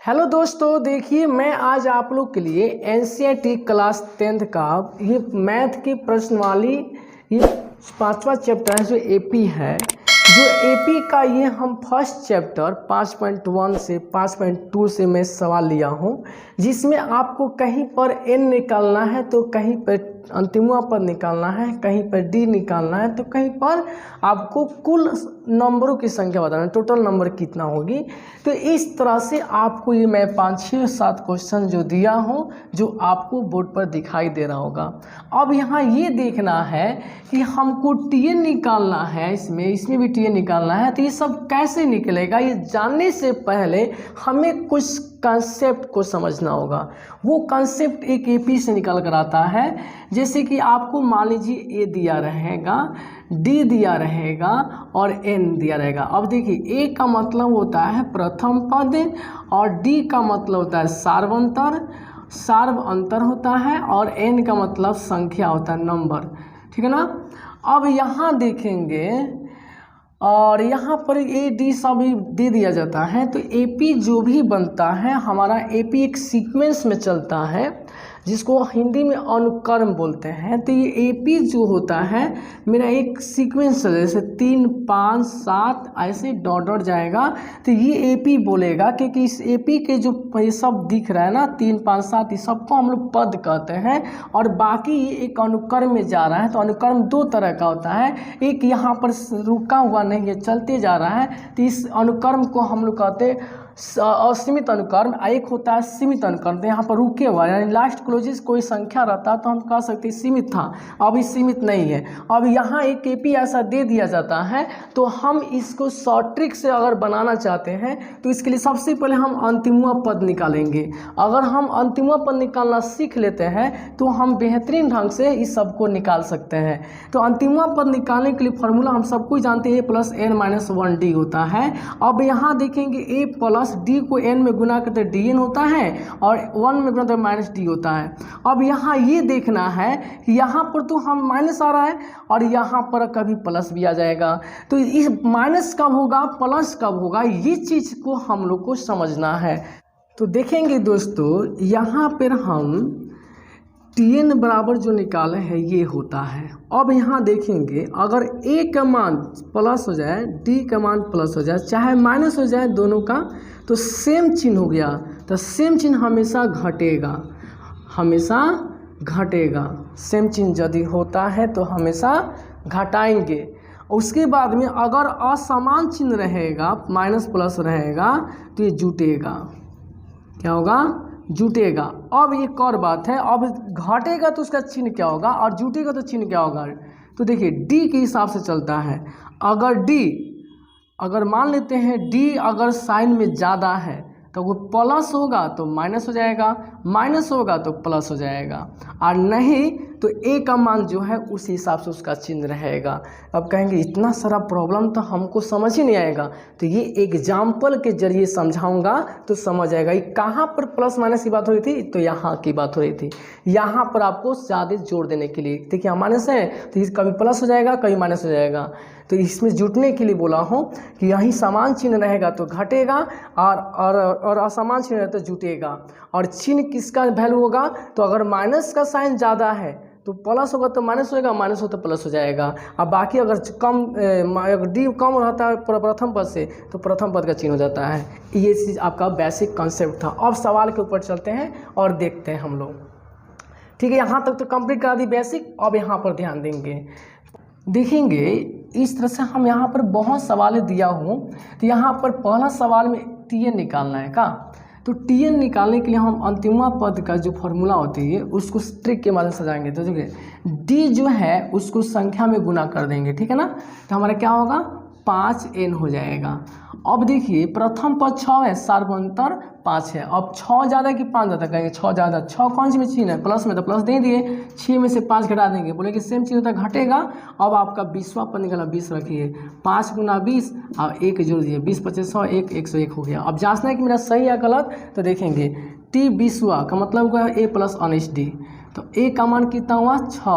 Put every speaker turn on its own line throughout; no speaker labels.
Hello दोस्तों, देखिए मैं आज आप लोग के लिए एनसीईआरटी क्लास 10th का ये मैथ की प्रश्नवाली ये 5वां चैप्टर है जो एपी है। जो एपी का ये हम फर्स्ट चैप्टर 5.1 से 5.2 से मैं सवाल लिया हूँ, जिसमें आपको कहीं पर एन निकालना है तो कहीं पर अंतिमवा पद निकालना है, कहीं पर डी निकालना है तो कहीं पर आपको कुल नंबरों की संख्या बताना है, टोटल नंबर कितना होगी। तो इस तरह से आपको ये मैं 5, 6, 7 क्वेश्चन जो दिया हूँ जो आपको बोर्ड पर दिखाई दे रहा होगा। अब यहाँ ये देखना है कि हमको टीएन निकालना है, इसमें भी टीएन निकालना है। तो ये सब कैसे निकलेगा, ये जानने से पहले हमें कुछ कंसेप्ट को समझना होगा। वो कंसेप्ट एक एपी से निकल कर आता है। जैसे कि आपको मान लीजिए ए दिया रहेगा, डी दिया रहेगा और एन दिया रहेगा। अब देखिए ए का मतलब होता है प्रथम पद और डी का मतलब होता है सार्व अंतर होता है और एन का मतलब संख्या होता है, नंबर। ठीक है ना। अब यहाँ देखेंगे और यहाँ पर ए डी सभी दे दिया जाता है। तो एपी जो भी बनता है हमारा, एपी एक सीक्वेंस में चलता है जिसको हिंदी में अनुक्रम बोलते हैं। तो ये एपी जो होता है मेरा एक सीक्वेंस है, जैसे 3, 5, 7 ऐसे डॉट डॉट जाएगा तो ये एपी बोलेगा, क्योंकि इस एपी के जो ये सब दिख रहा है ना 3, 5, 7, इस सबको हम लोग पद कहते हैं। और बाकी ये एक अनुक्रम में जा रहा है। तो अनुक्रम दो तरह का होता है, एक यहाँ पर रुका हुआ नहीं है, चलते जा रहा है। तो इस अनुक्रम को हम लोग कहते हैं असीमित अनुक्रम, एक होता है सीमित अनुक्रम। तो यहाँ पर रुके हुआ यानी लास्ट क्लोजेस कोई संख्या रहता तो हम कह सकते सीमित था, अभी सीमित नहीं है। अब यहाँ एक एपी ऐसा दे दिया जाता है तो हम इसको शॉर्ट ट्रिक से अगर बनाना चाहते हैं तो इसके लिए सबसे पहले हम अंतिमवा पद निकालेंगे। अगर हम अंतिमवा पद निकालना सीख लेते हैं तो हम बेहतरीन ढंग से इस सब को निकाल सकते हैं। तो अंतिमवा पद निकालने के लिए फॉर्मूला हम सबको जानते हैं, a + n - 1d होता है। अब यहाँ देखेंगे a + डी को n में गुना करते dn होता है और 1 में गुना करते -d होता है। अब यहाँ ये देखना है कि यहाँ पर तो हम माइनस आ रहा है और यहाँ पर कभी प्लस भी आ जाएगा। तो इस माइनस कब होगा, प्लस कब होगा, ये चीज़ को हम लोग को समझना है। तो देखेंगे दोस्तों, यहाँ पर हम टीएन बराबर जो निकाले हैं ये होता है। अब यहाँ देखेंगे अगर ए का मान प्लस हो जाए, डी का मान प्लस हो जाए, चाहे माइनस हो जाए दोनों का, तो सेम चिन्ह हो गया। तो सेम चिन्ह हमेशा घटेगा। सेम चिन्ह यदि होता है तो हमेशा घटाएंगे। उसके बाद में अगर असमान चिन्ह रहेगा, माइनस प्लस रहेगा, तो ये जुटेगा। क्या होगा, जुटेगा। अब एक और बात है, अब घटेगा तो उसका चिन्ह क्या होगा और जुटेगा तो चिन्ह क्या होगा। तो देखिए डी के हिसाब से चलता है। अगर मान लेते हैं डी अगर साइन में ज़्यादा है तो वो प्लस होगा तो माइनस हो जाएगा, माइनस होगा तो प्लस हो जाएगा, और नहीं तो ए का मान जो है उस हिसाब से उसका चिन्ह रहेगा। अब कहेंगे इतना सारा प्रॉब्लम तो हमको समझ ही नहीं आएगा, तो ये एग्जाम्पल के जरिए समझाऊंगा तो समझ आएगा। ये कहाँ पर प्लस माइनस की बात हो रही थी, तो यहाँ की बात हो रही थी। यहाँ पर आपको ज़्यादा जोड़ देने के लिए, देखिए माइनस है तो कभी प्लस हो जाएगा, कभी माइनस हो जाएगा। तो इसमें जुटने के लिए बोला हूँ कि यहीं समान चिन्ह रहेगा तो घटेगा और असमान चिन्ह रहेगा तो जुटेगा। और चिन्ह किसका वैल्यू होगा, तो अगर माइनस का साइन ज़्यादा है तो प्लस होगा तो माइनस होगा, माइनस हो तो प्लस हो जाएगा। अब बाकी अगर अगर डी कम रहता है प्रथम पद से तो प्रथम पद का चिन्ह हो जाता है। ये चीज़ आपका बेसिक कॉन्सेप्ट था। अब सवाल के ऊपर चलते हैं और देखते हैं हम लोग। ठीक है, यहाँ तक तो कंप्लीट करा दी बेसिक। अब यहाँ पर ध्यान देंगे, देखेंगे इस तरह से हम यहाँ पर बहुत सवाल दिया हूँ। तो यहाँ पर पहला सवाल में टीएन निकालना है का। तो टीएन निकालने के लिए हम अंतिमवा पद का जो फॉर्मूला होती है उसको ट्रिक के माध्यम से सजाएंगे। तो देखिए डी जो है उसको संख्या में गुना कर देंगे, ठीक है ना। तो हमारा क्या होगा, 5n हो जाएगा। अब देखिए प्रथम पद 6 है, सार्वंतर 5 है। अब 6 ज़्यादा कि 5 ज़्यादा, कहेंगे 6 ज़्यादा। 6 कौन सी में चिन्ह है, प्लस में, तो प्लस दे दिए। 6 में से 5 घटा देंगे, बोले कि सेम चिन्ह होता घटेगा। अब आपका 20वां पद निकला, 20 रखिए, 5 × 20 और 1 जोड़ दिए, 20 × 25 100, 101 हो गया। अब जांचना है कि मेरा सही या गलत, तो देखेंगे टी 20वां का मतलब हुआ a + 19d। तो a का मान कितना हुआ, 6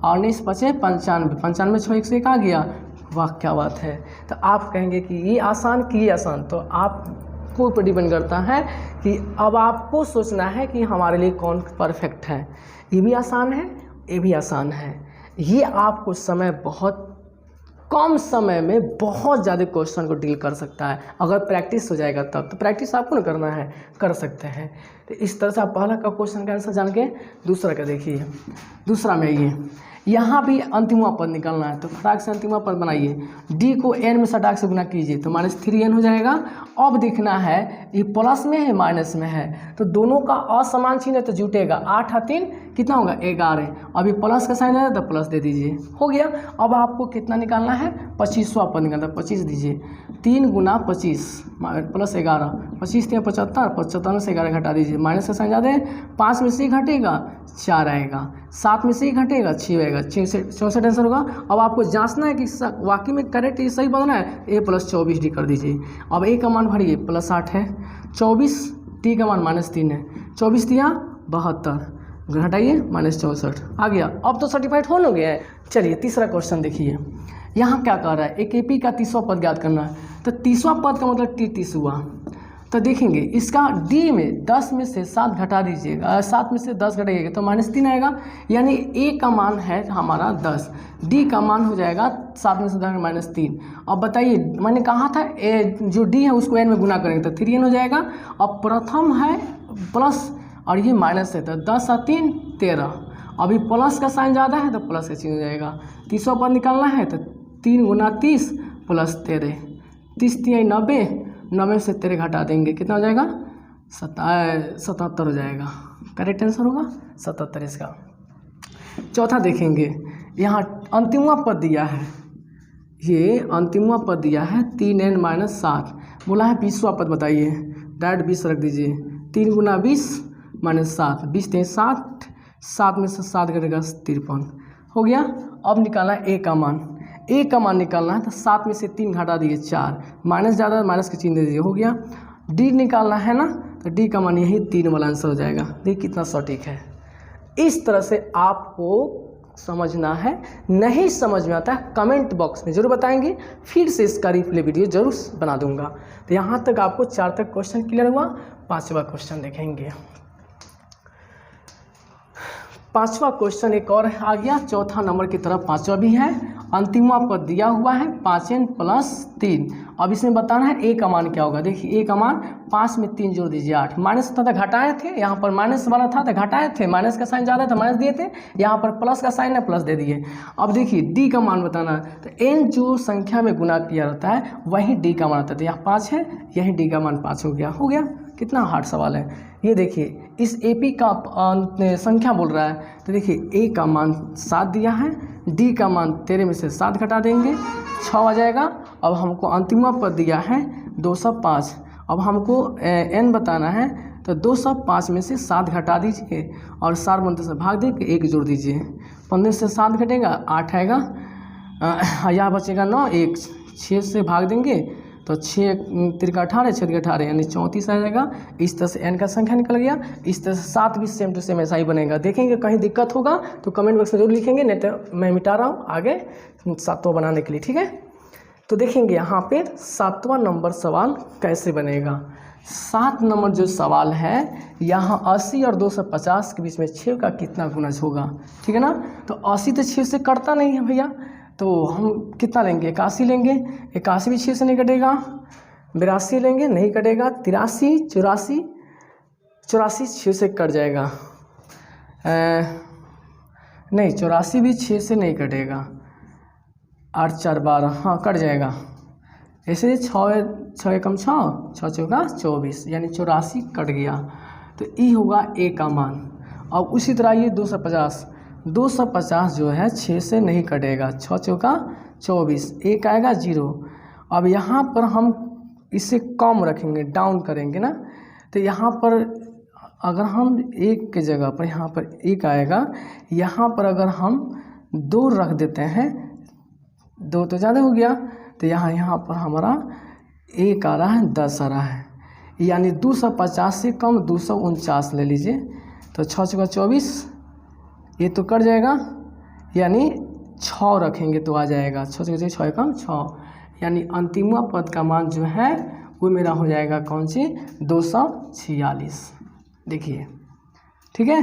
और 19 × 5 = 95, 95 6 101 आ गया। वाह क्या बात है। तो आप कहेंगे कि ये आसान कि ये आसान, तो आप आपको ऊपर डिपेंड करता है कि अब आपको सोचना है कि हमारे लिए कौन परफेक्ट है। ये भी आसान है, ये भी आसान है। ये आपको समय बहुत कम समय में बहुत ज़्यादा क्वेश्चन को डील कर सकता है, अगर प्रैक्टिस हो जाएगा तब। तो प्रैक्टिस आपको ना करना है, कर सकते हैं। तो इस तरह से आप पहला का क्वेश्चन का आंसर जान के दूसरा का देखिए। दूसरा में ये यहाँ भी अंतिमवा पद निकालना है, तो फटाक से अंतिमवा पद बनाइए। डी को एन में सटाक से गुना कीजिए तो -3n हो जाएगा। अब देखना है ये प्लस में है माइनस में है, तो दोनों का असमान चिन्ह है तो जुटेगा। 8 और 3 कितना होगा 11। अब ये प्लस का साइन है तो प्लस दे दीजिए, हो गया। अब आपको कितना निकालना है 25वां पद निकालना है। 25 दीजिए, 3 गुना 25 प्लस 11, 25 3 75, 75 से 11 घटा दीजिए। माइनस का साइन ज़्यादा है, 5 में से घटेगा 4 आएगा, 7 में से ही घटेगा 6 आएगा, 6 से 64 आंसर होगा। अब आपको जांचना है कि वाकई में करेक्ट ये सही बनना है। a + 24d कर दीजिए। अब a का मान भरिए +8 है, 24 d का मान -3 है, 24 दिया 72 घटाइए -64 आ गया। अब तो सर्टिफाइड हो गया है। चलिए तीसरा क्वेश्चन देखिए, यहाँ क्या कह रहा है, एक एपी का 30वां पद ज्ञात करना है। तो 30वां पद का मतलब T30 हुआ। तो देखेंगे इसका D में 10 में से 7 घटा दीजिएगा, 7 में से 10 घटाइएगा तो -3 आएगा, यानी A का मान है हमारा 10, D का मान हो जाएगा 7 में से 10 -3। अब बताइए मैंने कहा था जो D है उसको N में गुना करेंगे तो 3n हो जाएगा। अब प्रथम है प्लस और ये माइनस है तो 10 और 3 13। अभी प्लस का साइन ज़्यादा है तो प्लस का चिन्ह हो जाएगा। 30वां पद निकालना है तो 3 गुना 30 + 13, 30 3 90, 90 से 13 घटा देंगे कितना हो जाएगा 77 हो जाएगा। करेक्ट आंसर होगा 77 इसका। चौथा देखेंगे, यहाँ अंतिमवा पद दिया है, ये अंतिमवा पद दिया है 3n - 7, बोला है 20वां पद बताइए। डायरेक्ट 20 रख दीजिए, 3 गुना 20 - 7, 20 3 60, 7 में से 7 घटेगा 53 हो गया। अब निकालना है a का मान, a का मान निकालना है तो 7 में से 3 घटा दिए 4, माइनस ज़्यादा माइनस के चिन्ह दे दीजिए, हो गया। d निकालना है ना, तो d का मान यही 3 वाला आंसर हो जाएगा। देखिए कितना सटीक है। इस तरह से आपको समझना है। नहीं समझ में आता है कमेंट बॉक्स में जरूर बताएंगे, फिर से इसका रिप्ले वीडियो जरूर बना दूंगा। तो यहाँ तक आपको 4 तक क्वेश्चन क्लियर हुआ। 5वां क्वेश्चन देखेंगे। 5वां क्वेश्चन एक और आ गया, चौथा नंबर की तरफ 5वां भी है। अंतिमवा पद दिया हुआ है 5n + 3। अब इसमें बताना है a का मान क्या होगा। देखिए a का मान 5 में 3 जोड़ दीजिए 8, माइनस था तो घटाए थे, यहाँ पर माइनस वाला था तो घटाए थे, माइनस का साइन ज़्यादा था माइनस दिए थे, यहाँ पर प्लस का साइन है प्लस दे दिए। अब देखिए d का मान बताना है, तो n जो संख्या में गुना किया रहता है वही d का मान आता है। तो यहाँ 5 है, यही d का मान 5 हो गया। कितना हार्ड सवाल है ये। देखिए इस AP का संख्या बोल रहा है, तो देखिए a का मान 7 दिया है, d का मान 13 में से 7 घटा देंगे 6 आ जाएगा। अब हमको अंतिमवा पद दिया है 205। अब हमको n बताना है, तो 205 में से 7 घटा दीजिए और 7 बनते से भाग दे के 1 जोड़ दीजिए। 15 से 7 घटेगा 8 आएगा, यहाँ बचेगा 9, 1 6 से भाग देंगे तो 6 3 का 18, 6 का 18 यानी 34 आ जाएगा। इस तरह से n का संख्या निकल गया। इस तरह से 7 भी सेम टू सेम ऐसा ही बनेगा। देखेंगे कहीं दिक्कत होगा तो कमेंट बॉक्स में जरूर लिखेंगे, नहीं तो मैं मिटा रहा हूँ आगे 7वां बनाने के लिए, ठीक है। तो देखेंगे यहाँ पे 7वां नंबर सवाल कैसे बनेगा। 7 नंबर जो सवाल है, यहाँ 80 और 250 के बीच में 6 का कितना गुणज होगा, ठीक है ना। तो 80 तो 6 से कटता नहीं है भैया, तो हम कितना लेंगे 81 लेंगे। 81 भी 6 से नहीं कटेगा। 82 लेंगे, नहीं कटेगा। 83 84, 84 6 से कट जाएगा। नहीं 84 भी 6 से नहीं कटेगा। 8 4 12, हाँ कट जाएगा। ऐसे 6 एकम 6, 6 चौका 24 यानी 84 कट गया। तो ये होगा a का मान। अब उसी तरह ये 250 जो है 6 से नहीं कटेगा। 6 चौका 24, 1 आएगा 0। अब यहाँ पर हम इसे कम रखेंगे, डाउन करेंगे ना, तो यहाँ पर अगर हम 1 के जगह पर यहाँ पर 1 आएगा, यहाँ पर अगर हम 2 रख देते हैं, 2 तो ज़्यादा हो गया, तो यहाँ पर हमारा 1 आ रहा है 10 आ रहा है, यानी 250 से कम 249 ले लीजिए। तो 6 चौका 24, ये तो कट जाएगा, यानी 6 रखेंगे तो आ जाएगा। 6 से 6 कम 6, यानी अंतिमवा पद का मान जो है वो मेरा हो जाएगा कौन सी 246। देखिए ठीक है,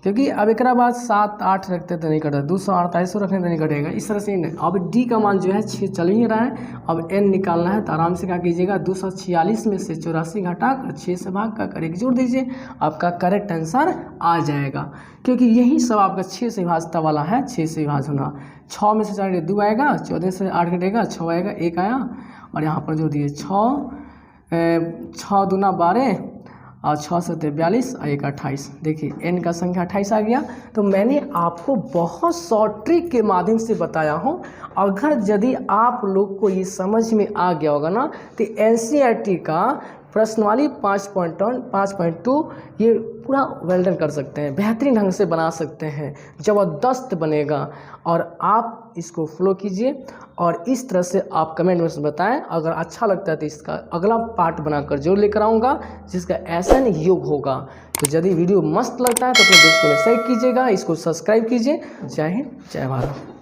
क्योंकि अब एक बाद 7 8 रखते तो नहीं कटेगा, 248 रखने तो नहीं कटेगा, इस तरह से नहीं। अब डी का मान जो है 6 चल ही रहा है, अब एन निकालना है तो आराम से क्या कीजिएगा 246 में से 84 घटा कर 6 से भाग का कर 1 जोड़ दीजिए, आपका करेक्ट आंसर आ जाएगा। क्योंकि यही सब आपका 6 से विभाजता वाला है, 6 से विभाजन होना। 6 में से 4 2 आएगा, 14 से 8 घटेगा 6 आएगा, 1 आया, और यहाँ पर जो दिए 6 दूना 12 और 6 से 42 और 1 28। देखिए n का संख्या 28 आ गया। तो मैंने आपको बहुत शॉर्ट ट्रिक के माध्यम से बताया हूँ। अगर यदि आप लोग को ये समझ में आ गया होगा ना, तो NCERT का प्रश्नवाली 5.2 ये पूरा वेल्डन कर सकते हैं, बेहतरीन ढंग से बना सकते हैं, ज़बरदस्त बनेगा। और आप इसको फॉलो कीजिए और इस तरह से आप कमेंट में बताएं। अगर अच्छा लगता है तो इसका अगला पार्ट बनाकर जरूर लेकर आऊँगा, जिसका ऐसा योग होगा। तो यदि वीडियो मस्त लगता है तो अपने दोस्तों में शेयर कीजिएगा, इसको सब्सक्राइब कीजिए। जय हिंद, जय भारत।